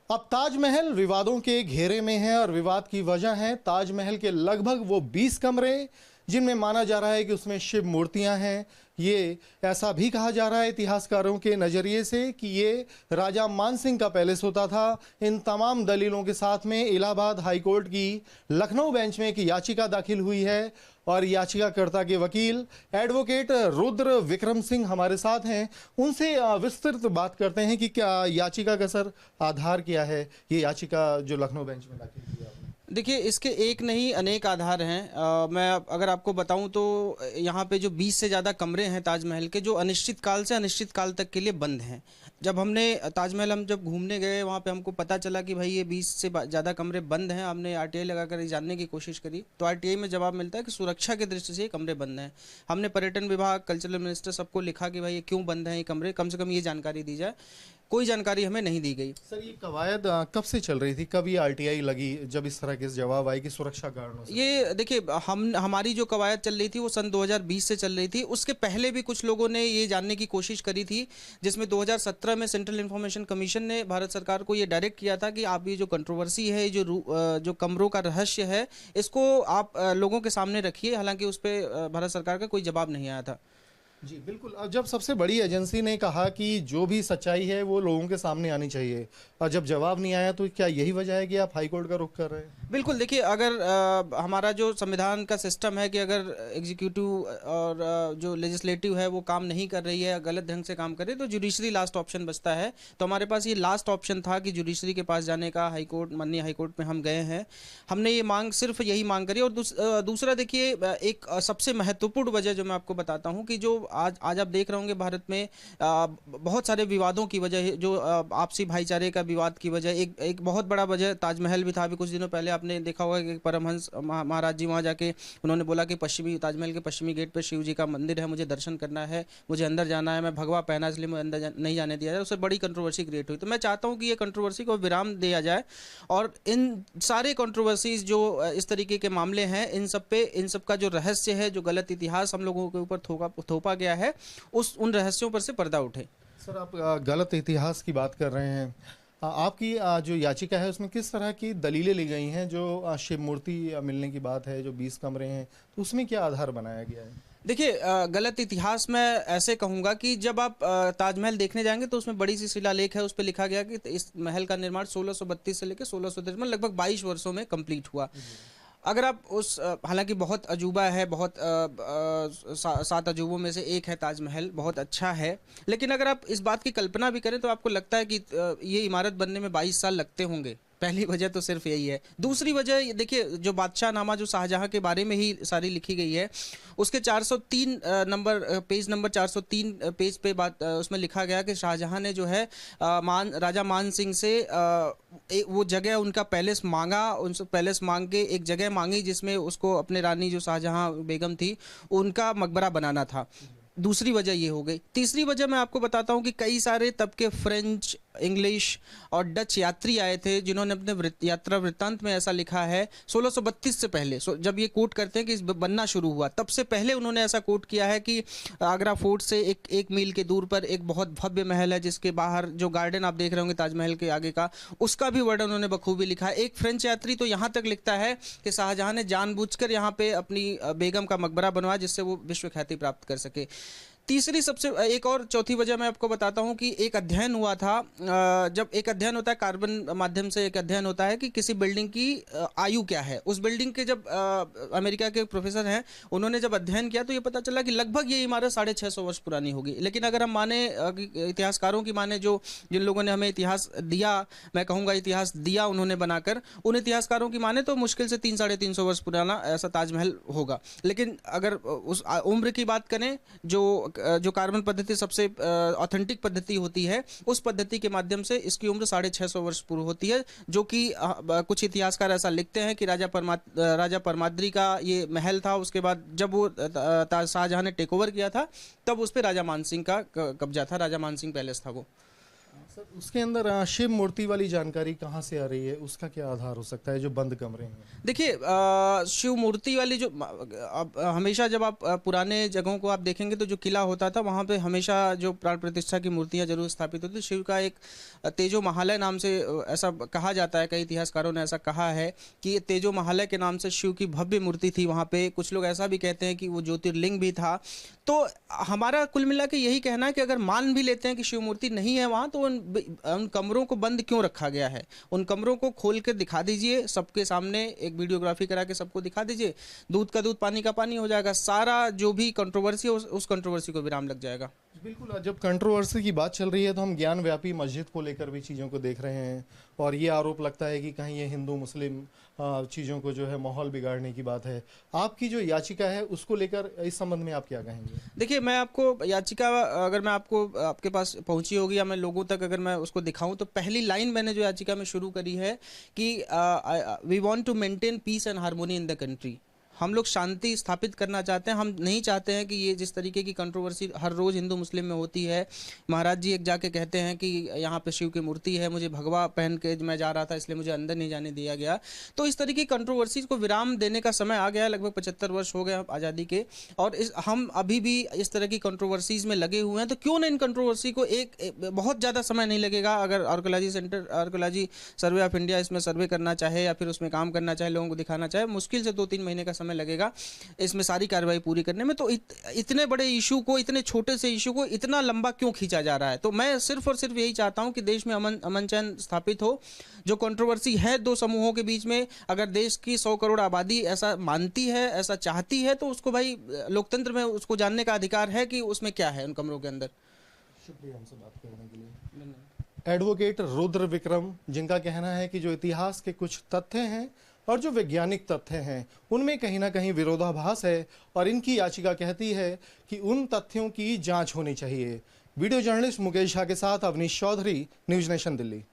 अब ताजमहल विवादों के घेरे में है और विवाद की वजह है ताजमहल के लगभग वो 20 कमरे जिनमें माना जा रहा है कि उसमें शिव मूर्तियां हैं। ये ऐसा भी कहा जा रहा है इतिहासकारों के नज़रिए से कि ये राजा मानसिंह का पैलेस होता था। इन तमाम दलीलों के साथ में इलाहाबाद हाई कोर्ट की लखनऊ बेंच में एक याचिका दाखिल हुई है और याचिकाकर्ता के वकील एडवोकेट रुद्र विक्रम सिंह हमारे साथ हैं। उनसे विस्तृत बात करते हैं कि क्या याचिका का सर आधार क्या है, ये याचिका जो लखनऊ बेंच में दाखिल की है। देखिए, इसके एक नहीं अनेक आधार हैं। मैं अगर आपको बताऊं तो यहाँ पे जो 20 से ज़्यादा कमरे हैं ताजमहल के, जो अनिश्चित काल से अनिश्चित काल तक के लिए बंद हैं। जब हमने ताजमहल हम जब घूमने गए वहाँ पे हमको पता चला कि भाई ये 20 से ज़्यादा कमरे बंद हैं। हमने आरटीआई लगाकर ये जानने की कोशिश करी तो आरटीआई में जवाब मिलता है कि सुरक्षा की दृष्टि से ये कमरे बंद हैं। हमने पर्यटन विभाग, कल्चरल मिनिस्टर सबको लिखा कि भाई ये क्यों बंद हैं ये कमरे, कम से कम ये जानकारी दी जाए। कोई जानकारी हमें नहीं दी गई। सर, ये कवायद कब से चल रही थी, कब ये आरटीआई लगी, जब इस तरह के जवाब आए कि सुरक्षा कारणों से? ये देखिए, हमारी जो कवायद चल रही थी वो सन 2020 से चल रही थी। उसके पहले भी कुछ लोगों ने ये जानने की कोशिश करी थी, जिसमें 2017 में सेंट्रल इंफॉर्मेशन कमीशन ने भारत सरकार को ये डायरेक्ट किया था कि आप ये जो कंट्रोवर्सी है, जो कमरों का रहस्य है, इसको आप लोगों के सामने रखिए। हालांकि उस पर भारत सरकार का कोई जवाब नहीं आया था। जी बिल्कुल। अब जब सबसे बड़ी एजेंसी ने कहा कि जो भी सच्चाई है वो लोगों के सामने आनी चाहिए, और जब जवाब नहीं आया तो क्या यही वजह है कि आप हाई कोर्ट का रुख कर रहे हैं? बिल्कुल। देखिए, अगर हमारा जो संविधान का सिस्टम है कि अगर एग्जीक्यूटिव और जो लेजिस्लेटिव है वो काम नहीं कर रही है, गलत ढंग से काम कर रही है, तो जुडिशरी लास्ट ऑप्शन बचता है। तो हमारे पास ये लास्ट ऑप्शन था कि जुडिशरी के पास जाने का। हाई कोर्ट, माननीय हाई कोर्ट में हम गए हैं। हमने ये मांग, सिर्फ यही मांग करी। और दूसरा देखिए, एक सबसे महत्वपूर्ण वजह जो मैं आपको बताता हूँ कि जो आज आप देख रहे होंगे भारत में बहुत सारे विवादों की वजह, जो आपसी भाईचारे का विवाद की वजह, एक बहुत बड़ा वजह ताजमहल भी था। अभी कुछ दिनों पहले आपने देखा होगा कि परमहंस महाराज जी वहाँ जाके उन्होंने बोला कि ताजमहल के पश्चिमी गेट पर शिव जी का मंदिर है, मुझे दर्शन करना है, मुझे अंदर जाना है, मैं भगवा पहना इसलिए मुझे अंदर नहीं जाने दिया जाए। उससे बड़ी कंट्रोवर्सी क्रिएट हुई। तो मैं चाहता हूँ कि ये कंट्रोवर्सी को विराम दिया जाए और इन सारे कंट्रोवर्सीज जो इस तरीके के मामले हैं, इन सब का जो रहस्य है, जो गलत इतिहास हम लोगों के ऊपर थोपा गया है, उन रहस्यों पर से पर्दा उठे। सर, आप गलत इतिहास की बात कर रहे हैं। आपकी जो याचिका है उसमें किस तरह की दलीलें ली गई हैं? जो शिव मूर्ति मिलने की बात है, जो 20 कमरे हैं, तो उसमें क्या आधार बनाया गया है? देखिए, गलत इतिहास मैं ऐसे कहूँगा कि जब आप ताजमहल देखने जाएंगे तो उसमें बड़ी सी शिलालेख है, उस पर लिखा गया कि इस महल का निर्माण 1632 से लेकर 1633 में लगभग 22 वर्षों में कंप्लीट हुआ। अगर आप हालांकि बहुत अजूबा है, बहुत 7 अजूबों में से एक है ताजमहल, बहुत अच्छा है। लेकिन अगर आप इस बात की कल्पना भी करें तो आपको लगता है कि ये इमारत बनने में 22 साल लगते होंगे। पहली वजह तो सिर्फ यही है। दूसरी वजह देखिए, जो बादशाह नामा जो शाहजहां के बारे में ही सारी लिखी गई है, उसके 403 पेज नंबर 403 पेज पे बात उसमें लिखा गया कि शाहजहां ने जो है राजा मान सिंह से वो जगह, उनका पैलेस मांगा, उनसे पैलेस मांग के एक जगह मांगी जिसमें उसको अपने रानी जो शाहजहां बेगम थी उनका मकबरा बनाना था। दूसरी वजह ये हो गई। तीसरी वजह मैं आपको बताता हूँ कि कई सारे तब के फ्रेंच, इंग्लिश और डच यात्री आए थे जिन्होंने अपने यात्रा वृत्तांत में ऐसा लिखा है 1632 से पहले, जब ये कोट करते हैं कि बनना शुरू हुआ, तब से पहले उन्होंने ऐसा कोट किया है कि आगरा फोर्ट से एक मील के दूर पर एक बहुत भव्य महल है, जिसके बाहर जो गार्डन आप देख रहे होंगे ताजमहल के आगे का, उसका भी वर्णन उन्होंने बखूबी लिखा है। एक फ्रेंच यात्री तो यहाँ तक लिखता है कि शाहजहां ने जानबूझकर यहाँ पे अपनी बेगम का मकबरा बनवाया जिससे वो विश्व ख्याति प्राप्त कर सके। तीसरी सबसे एक और चौथी वजह मैं आपको बताता हूं कि एक अध्ययन हुआ था। जब एक अध्ययन होता है, कार्बन माध्यम से एक अध्ययन होता है कि किसी बिल्डिंग की आयु क्या है। उस बिल्डिंग के जब अमेरिका के प्रोफेसर हैं, उन्होंने जब अध्ययन किया तो ये पता चला कि लगभग ये इमारत 650 वर्ष पुरानी होगी। लेकिन अगर हम माने, इतिहासकारों की माने, जिन लोगों ने हमें इतिहास दिया, मैं कहूँगा इतिहास दिया उन्होंने बनाकर, उन इतिहासकारों की माने तो मुश्किल से 300-350 वर्ष पुराना ऐसा ताजमहल होगा। लेकिन अगर उस उम्र की बात करें, जो कार्बन पद्धति सबसे ऑथेंटिक पद्धति होती है, उस पद्धति के माध्यम से इसकी उम्र 650 वर्ष पूर्व होती है, जो कि कुछ इतिहासकार ऐसा लिखते हैं कि राजा परमाद्री का ये महल था। उसके बाद जब वो शाहजहां ने टेक ओवर किया था, तब उस पर राजा मानसिंह का कब्जा था, राजा मानसिंह पैलेस था वो। सर उसके अंदर शिव मूर्ति वाली जानकारी कहाँ से आ रही है, उसका क्या आधार हो सकता है जो बंद कमरे हैं? देखिए शिव मूर्ति वाली जो अब हमेशा जब आप पुराने जगहों को आप देखेंगे तो जो किला होता था वहाँ पे हमेशा जो प्राण प्रतिष्ठा की मूर्तियाँ जरूर स्थापित होती। शिव का एक तेजो महालय नाम से ऐसा कहा जाता है, कई इतिहासकारों ने ऐसा कहा है कि ये तेजो महालय के नाम से शिव की भव्य मूर्ति थी वहाँ पे। कुछ लोग ऐसा भी कहते हैं कि वो ज्योतिर्लिंग भी था। तो हमारा कुल मिला के यही कहना है कि अगर मान भी लेते हैं कि शिव मूर्ति नहीं है वहाँ, तो उन कमरों को बंद क्यों रखा गया है? उन कमरों को खोल के दिखा दीजिए सबके सामने, एक वीडियोग्राफी करा के सबको दिखा दीजिए, दूध का दूध पानी का पानी हो जाएगा। सारा जो भी कंट्रोवर्सी है उस कंट्रोवर्सी को विराम लग जाएगा। बिल्कुल, जब कंट्रोवर्सी की बात चल रही है तो हम ज्ञान व्यापी मस्जिद को लेकर भी चीज़ों को देख रहे हैं और ये आरोप लगता है कि कहीं ये हिंदू मुस्लिम चीज़ों को जो है माहौल बिगाड़ने की बात है। आपकी जो याचिका है उसको लेकर इस संबंध में आप क्या कहेंगे? देखिए, मैं आपको याचिका अगर मैं आपको आपके पास पहुंची होगी या मैं लोगों तक अगर मैं उसको दिखाऊं, तो पहली लाइन मैंने जो याचिका में शुरू करी है कि we want to maintain peace and harmony in the country. हम लोग शांति स्थापित करना चाहते हैं। हम नहीं चाहते हैं कि ये जिस तरीके की कंट्रोवर्सी हर रोज़ हिंदू मुस्लिम में होती है। महाराज जी एक जाके कहते हैं कि यहाँ पे शिव की मूर्ति है, मुझे भगवा पहन के मैं जा रहा था इसलिए मुझे अंदर नहीं जाने दिया गया। तो इस तरीके की कंट्रोवर्सीज को विराम देने का समय आ गया। लगभग 75 वर्ष हो गए आज़ादी के, और हम अभी भी इस तरह की कंट्रोवर्सीज में लगे हुए हैं। तो क्यों ना इन कंट्रोवर्सी को एक बहुत ज़्यादा समय नहीं लगेगा। अगर आर्कोलॉजी सर्वे ऑफ इंडिया इसमें सर्वे करना चाहे या फिर उसमें काम करना चाहे, लोगों को दिखाना चाहे, मुश्किल से 2-3 महीने का समय लगेगा इसमें सारी कार्रवाई पूरी करने में। तो इतने बड़े इशू को, इतने छोटे से इशू को इतना लंबा क्यों खींचा जा रहा है? तो मैं सिर्फ और सिर्फ यही चाहता हूं कि देश में अमन चैन स्थापित हो। जो कंट्रोवर्सी है दो समूहों के बीच में, अगर देश की 100 करोड़ आबादी ऐसा मानती है, ऐसा चाहती है, तो उसको भाई लोकतंत्र में उसको जानने का अधिकार है कि उसमें क्या है उन कमरों के अंदर। शुक्रिया हमसे बात करने के लिए। एडवोकेट रुद्र विक्रम, जिनका कहना है कि जो इतिहास के कुछ तथ्य हैं और जो वैज्ञानिक तथ्य हैं उनमें कहीं ना कहीं विरोधाभास है, और इनकी याचिका कहती है कि उन तथ्यों की जांच होनी चाहिए। वीडियो जर्नलिस्ट मुकेश झा के साथ अवनीश चौधरी, न्यूज़ नेशन दिल्ली।